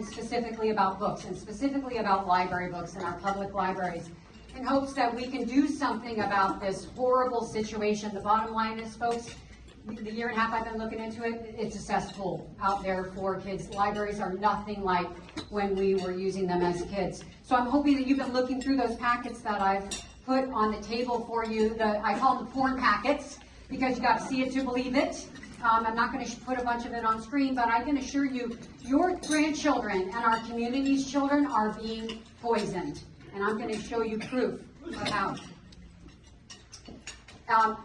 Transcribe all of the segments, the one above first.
specifically about books and specifically about library books in our public libraries in hopes that we can do something about this horrible situation. The bottom line is, folks, the year and a half I've been looking into it, it's a cesspool out there for kids. Libraries are nothing like when we were using them as kids. So I'm hoping that you've been looking through those packets that I've put on the table for you. I call them the porn packets because you got to see it to believe it. I'm not going to put a bunch of it on screen, but I can assure you, your grandchildren and our community's children are being poisoned. And I'm going to show you proof of how.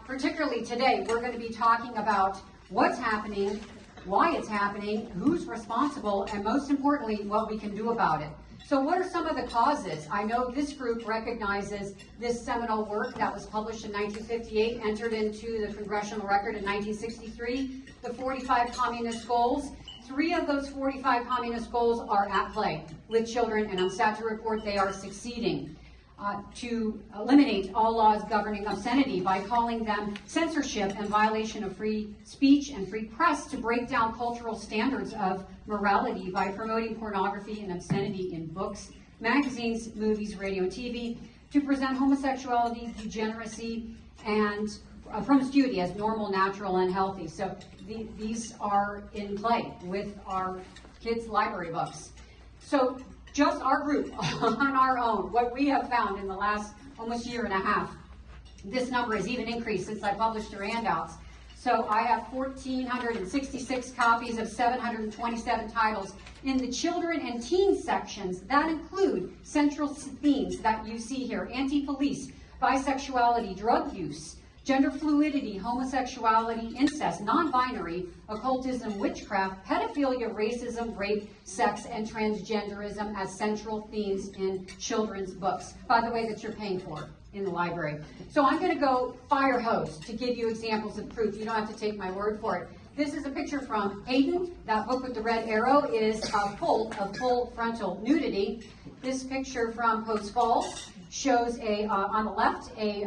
Particularly today, we're going to be talking about what's happening, why it's happening, who's responsible, and most importantly, what we can do about it. So what are some of the causes? I know this group recognizes this seminal work that was published in 1958, entered into the Congressional Record in 1963, the 45 Communist Goals. 3 of those 45 communist goals are at play with children, and I'm sad to report they are succeeding. To eliminate all laws governing obscenity by calling them censorship and violation of free speech and free press, to break down cultural standards of morality by promoting pornography and obscenity in books, magazines, movies, radio, and TV, to present homosexuality, degeneracy, and promiscuity as normal, natural, and healthy. So these are in play with our kids' library books. So just our group, on our own, what we have found in the last almost year and a half, this number has even increased since I published your handouts. So I have 1,466 copies of 727 titles in the children and teen sections that include central themes that you see here: anti-police, bisexuality, drug use, gender fluidity, homosexuality, incest, non-binary, occultism, witchcraft, pedophilia, racism, rape, sex, and transgenderism as central themes in children's books, by the way, that you're paying for in the library. So I'm going to go fire hose to give you examples of proof. You don't have to take my word for it. This is a picture from Hayden. That book with the red arrow is full of full frontal nudity. This picture from Post Falls shows on the left a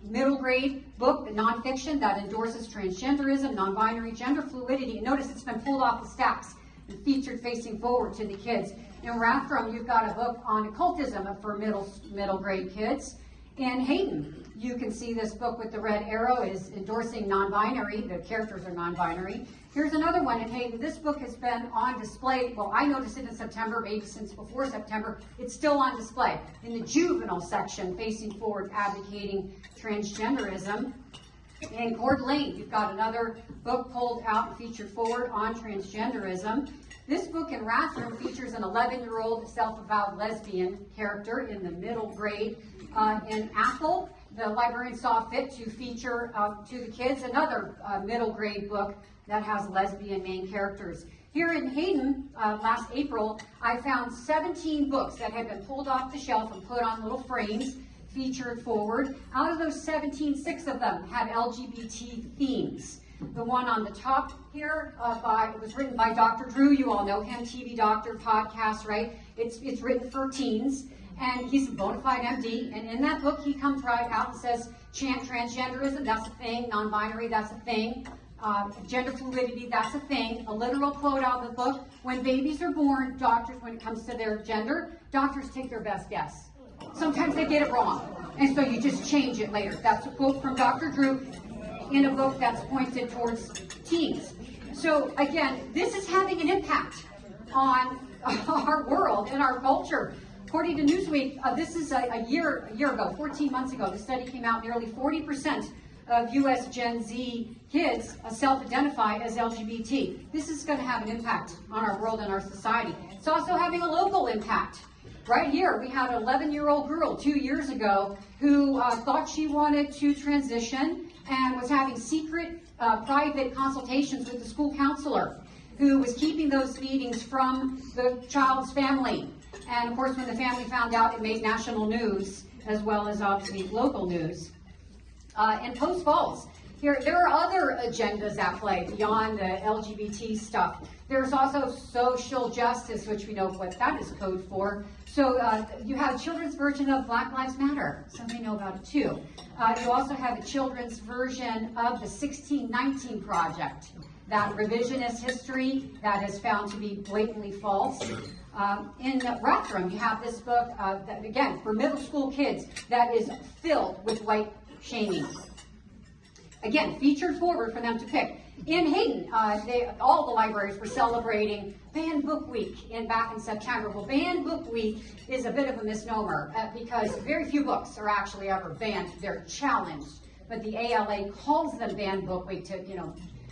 middle grade book, nonfiction, that endorses transgenderism, non-binary, gender fluidity. And notice it's been pulled off the stacks and featured facing forward to the kids. In Rathdrum, you've got a book on occultism for middle grade kids. In Hayden, you can see this book with the red arrow is endorsing non-binary. The characters are non-binary. Here's another one in Hayden. This book has been on display. Well, I noticed it in September, maybe since before September. It's still on display in the juvenile section, facing forward, advocating transgenderism. In Coeur d'Alene, you've got another book pulled out and featured forward on transgenderism. This book in Rathdrum features an 11-year-old self-avowed lesbian character in the middle grade. In Athol, the librarian saw fit to feature to the kids another middle grade book that has lesbian main characters. Here in Hayden, last April, I found 17 books that had been pulled off the shelf and put on little frames, featured forward. Out of those 17, 6 of them had LGBT themes. The one on the top here was written by Dr. Drew. You all know him, TV doctor, podcast, right? It's written for teens. And he's a bona fide MD, and in that book he comes right out and says transgenderism, that's a thing, non-binary, that's a thing, gender fluidity, that's a thing. A literal quote out of the book: when babies are born, doctors, when it comes to their gender, doctors take their best guess. Sometimes they get it wrong, and so you just change it later. That's a quote from Dr. Drew in a book that's pointed towards teens. So again, this is having an impact on our world and our culture. According to Newsweek, this is a year ago, 14 months ago, the study came out. Nearly 40% of U.S. Gen Z kids self-identify as LGBT. This is going to have an impact on our world and our society. It's also having a local impact. Right here, we had an 11-year-old girl 2 years ago who thought she wanted to transition and was having secret, private consultations with the school counselor, who was keeping those meetings from the child's family. And of course, when the family found out, it made national news, as well as obviously local news. In Post Falls, there are other agendas at play beyond the LGBT stuff. There's also social justice, which we know what that is code for. So you have a children's version of Black Lives Matter. Some may know about it too. You also have a children's version of the 1619 Project, that revisionist history that is found to be blatantly false. In Rathdrum, you have this book, that, again, for middle school kids, that is filled with white shaming. Again, featured forward for them to pick. In Hayden, all the libraries were celebrating Banned Book Week back in September. Well, Banned Book Week is a bit of a misnomer because very few books are actually ever banned. They're challenged. But the ALA calls them Banned Book Week to,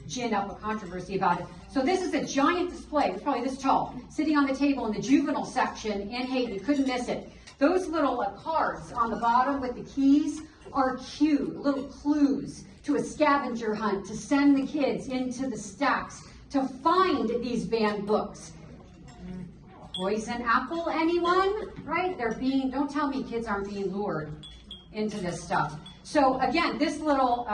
gin up a controversy about it. So this is a giant display. It's probably this tall, sitting on the table in the juvenile section in Hayden. You couldn't miss it. Those little cards on the bottom with the keys are cute, little clues to a scavenger hunt to send the kids into the stacks to find these banned books. Poison apple, anyone? Right? Don't tell me kids aren't being lured into this stuff. So again, this little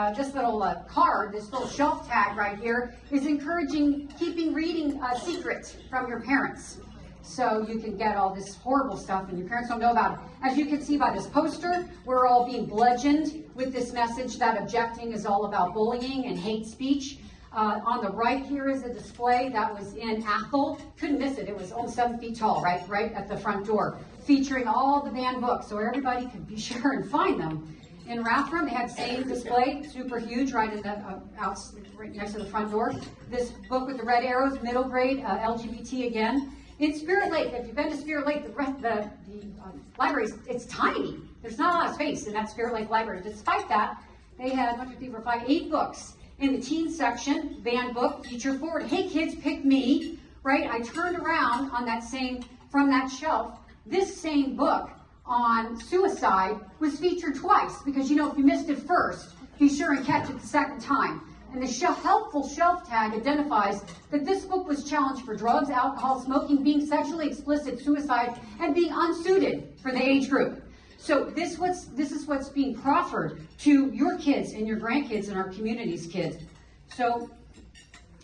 card, this little shelf tag right here is encouraging keeping reading a secret from your parents. So you can get all this horrible stuff and your parents don't know about it. As you can see by this poster, we're all being bludgeoned with this message that objecting is all about bullying and hate speech. On the right here is a display that was in Athol. Couldn't miss it. It was almost 7 feet tall, right at the front door, featuring all the banned books so everybody could be sure and find them. In Rathdrum, they had the same display, super huge, right in the right next to the front door. This book with the red arrows, middle grade, LGBT again. In Spirit Lake, if you've been to Spirit Lake, the library, it's tiny. There's not a lot of space in that Spirit Lake library. Despite that, they had 1, 2, 3, 4, 5, 8 books. In the teen section, banned book, featured forward. Hey kids, pick me, right? I turned around on from that shelf, this same book on suicide was featured twice because, if you missed it first, be sure and catch it the second time. And the helpful shelf tag identifies that this book was challenged for drugs, alcohol, smoking, being sexually explicit, suicide, and being unsuited for the age group. So this is what's being proffered to your kids and your grandkids and our community's kids. So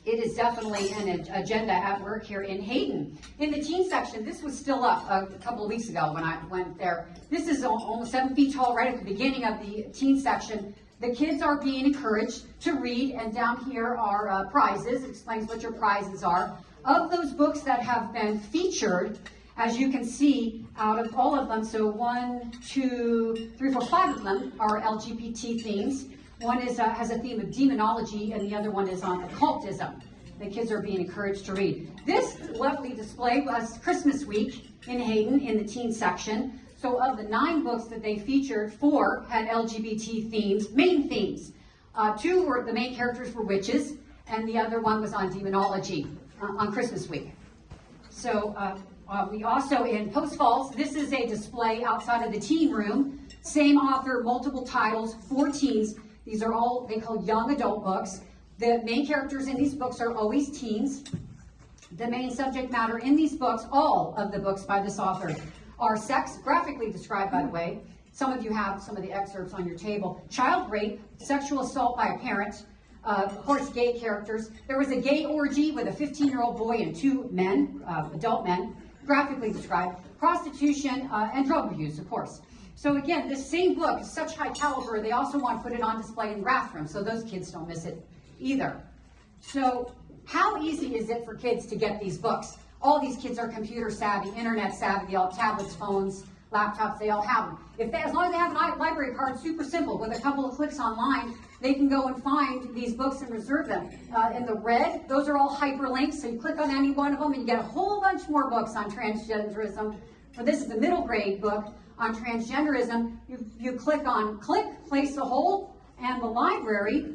it is definitely an agenda at work here in Hayden. In the teen section, this was still up a couple of weeks ago when I went there. This is almost 7 feet tall right at the beginning of the teen section. The kids are being encouraged to read, and down here are prizes. It explains what your prizes are. Of those books that have been featured, as you can see, out of all of them, so 1, 2, 3, 4, 5 of them are LGBT themes. One has a theme of demonology, and the other one is on occultism. The kids are being encouraged to read. This lovely display was Christmas week in Hayden in the teen section. So of the 9 books that they featured, 4 had LGBT themes, main themes. 2 were, the main characters were witches, and the other one was on demonology on Christmas week. So we also, in Post Falls, this is a display outside of the teen room. Same author, multiple titles, 4 teens. These are all, they call young adult books. The main characters in these books are always teens. The main subject matter in these books, all of the books by this author, are sex, graphically described, by the way. Some of you have some of the excerpts on your table. Child rape, sexual assault by a parent, of course, gay characters. There was a gay orgy with a 15-year-old boy and 2 men, adult men, graphically described. Prostitution and drug abuse, of course. So again, this same book is such high caliber, they also want to put it on display in Rathdrum, so those kids don't miss it either. So how easy is it for kids to get these books? All these kids are computer savvy, internet savvy, they all have tablets, phones, laptops, they all have them. As long as they have a library card, super simple. With a couple of clicks online, they can go and find these books and reserve them. In the red, those are all hyperlinks, so you click on any one of them and you get a whole bunch more books on transgenderism. This is the middle grade book on transgenderism. You click, place a hold, and the library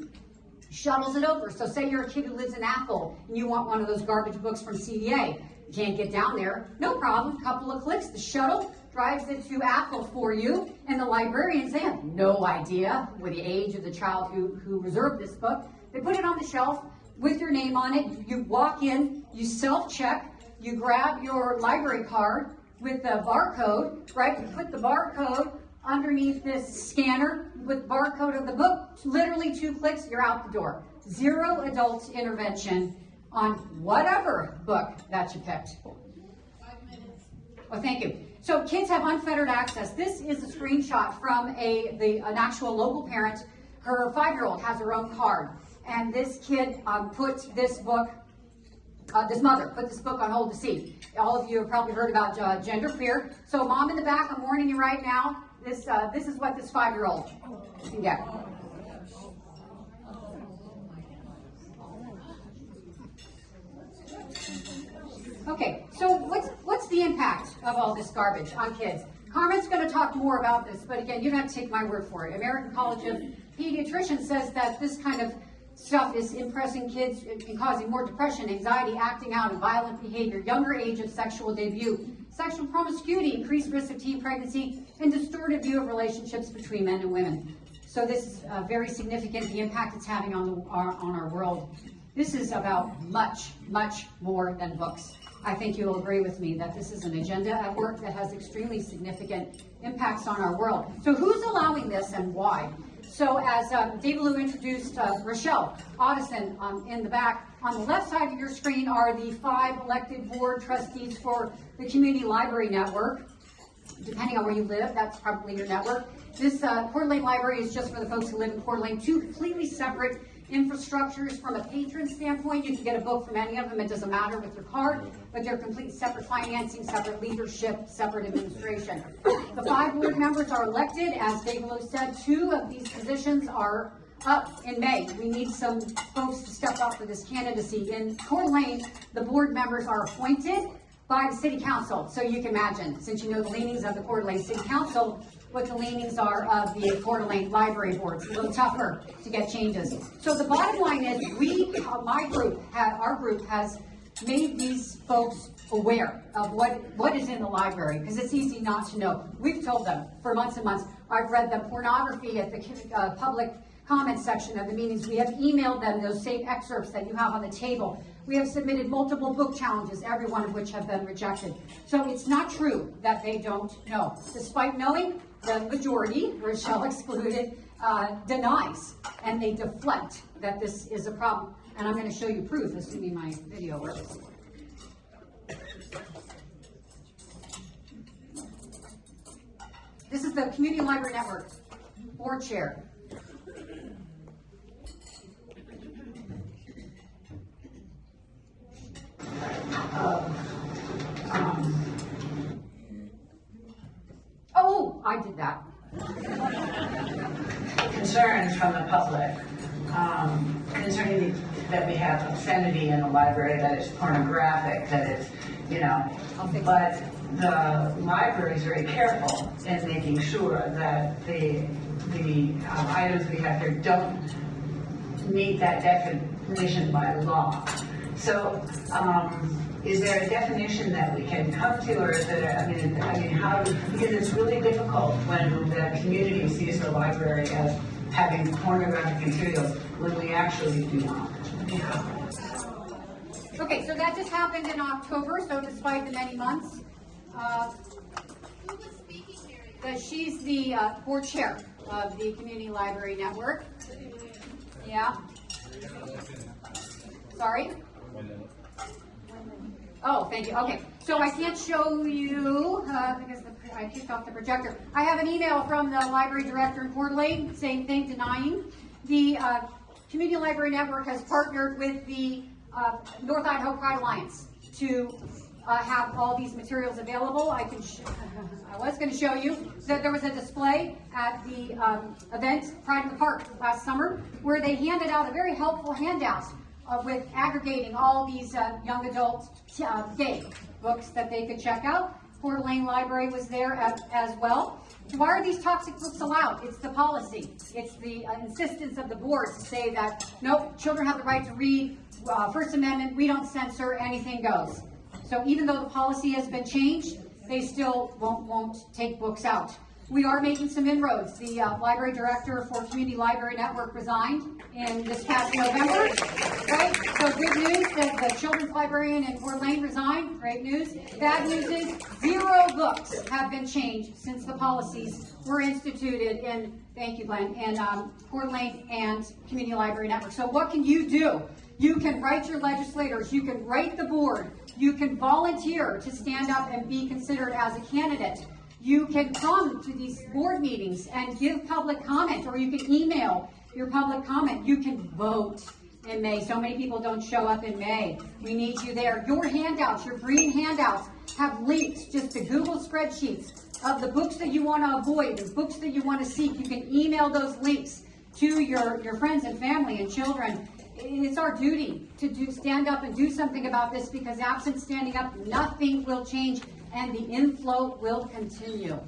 shuttles it over. So say you're a kid who lives in Athol and you want one of those garbage books from CDA. You can't get down there. No problem. Couple of clicks. The shuttle drives it to Athol for you. And the librarians, they have no idea with the age of the child who reserved this book. They put it on the shelf with your name on it. You walk in, you self-check, you grab your library card with the barcode, right? You put the barcode underneath this scanner with barcode of the book. Literally 2 clicks, you're out the door. 0 adult intervention on whatever book that you picked. 5 minutes. Well, thank you. So kids have unfettered access. This is a screenshot from an actual local parent. Her 5-year-old has her own card. And this kid put this book this mother put this book on hold to see. All of you have probably heard about genderqueer. So mom in the back, I'm warning you right now, this is what this 5-year-old can get. Okay, so what's the impact of all this garbage on kids? Carmen's going to talk more about this, but again, you don't have to take my word for it. American College of Pediatricians says that this kind of stuff is impressing kids and causing more depression, anxiety, acting out, and violent behavior, younger age of sexual debut, sexual promiscuity, increased risk of teen pregnancy, and distorted view of relationships between men and women. So this is very significant, the impact it's having on our world. This is about much, much more than books. I think you will agree with me that this is an agenda at work that has extremely significant impacts on our world. So who's allowing this and why? So as David Lou introduced Rochelle Otteson in the back, on the left side of your screen are the 5 elected board trustees for the Community Library Network. Depending on where you live, that's probably your network. This Coeur d'Alene Library is just for the folks who live in Coeur d'Alene, 2 completely separate infrastructures. From a patron standpoint, you can get a book from any of them, it doesn't matter with your card, but they're completely separate financing, separate leadership, separate administration. The 5 board members are elected. As Dave Lowe said, 2 of these positions are up in May. We need some folks to step up for this candidacy. In Coeur d'Alene, the board members are appointed by the city council. So you can imagine, since you know the leanings of the Coeur d'Alene City Council, what the leanings are of the Coeur d'Alene Library Board. It's a little tougher to get changes. So the bottom line is, our group has made these folks aware of what is in the library, because it's easy not to know. We've told them for months and months. I've read the pornography at the public comment section of the meetings. We have emailed them those same excerpts that you have on the table. We have submitted multiple book challenges, every one of which have been rejected. So it's not true that they don't know. Despite knowing, the majority, Rochelle excluded, denies, and they deflect that this is a problem. And I'm going to show you proof, assuming my video works. This is the Community Library Network board chair. Oh, I did that. Concerns from the public concerning that we have obscenity in the library, that it's pornographic, that it's, but the library is very careful in making sure that the items we have here don't meet that definition by law. So, is there a definition that we can come to, or is there, how, because it's really difficult when the community sees the library as having pornographic materials when we actually do not. Okay, so that just happened in October, so despite the many months, Who was speaking here? she's the board chair of the Community Library Network. Yeah. Sorry? Oh, thank you. Okay, so I can't show you because I kicked off the projector. I have an email from the library director in Coeur d'Alene, same thing, denying. The Community Library Network has partnered with the North Idaho Pride Alliance to have all these materials available. I was going to show you that there was a display at the event Pride in the Park last summer where they handed out a very helpful handout with aggregating all these young adult gay books that they could check out. Coeur d'Alene Library was there as well. Why are these toxic books allowed? It's the policy. It's the insistence of the board to say that, nope, children have the right to read, First Amendment, we don't censor, anything goes. So even though the policy has been changed, they still won't take books out. We are making some inroads. The library director for Community Library Network resigned in this past November, right? So good news that the children's librarian in Coeur d'Alene resigned. Great news. Bad news is 0 books have been changed since the policies were instituted in, thank you, Glenn, in Coeur d'Alene and Community Library Network. So what can you do? You can write your legislators. You can write the board. You can volunteer to stand up and be considered as a candidate. You can come to these board meetings and give public comment, or you can email your public comment. You can vote in May. So many people don't show up in May. We need you there. Your handouts, your green handouts, have links just to Google spreadsheets of the books that you want to avoid, the books that you want to seek. You can email those links to your friends and family and children. It's our duty to stand up and do something about this, because absent standing up, nothing will change and the inflow will continue.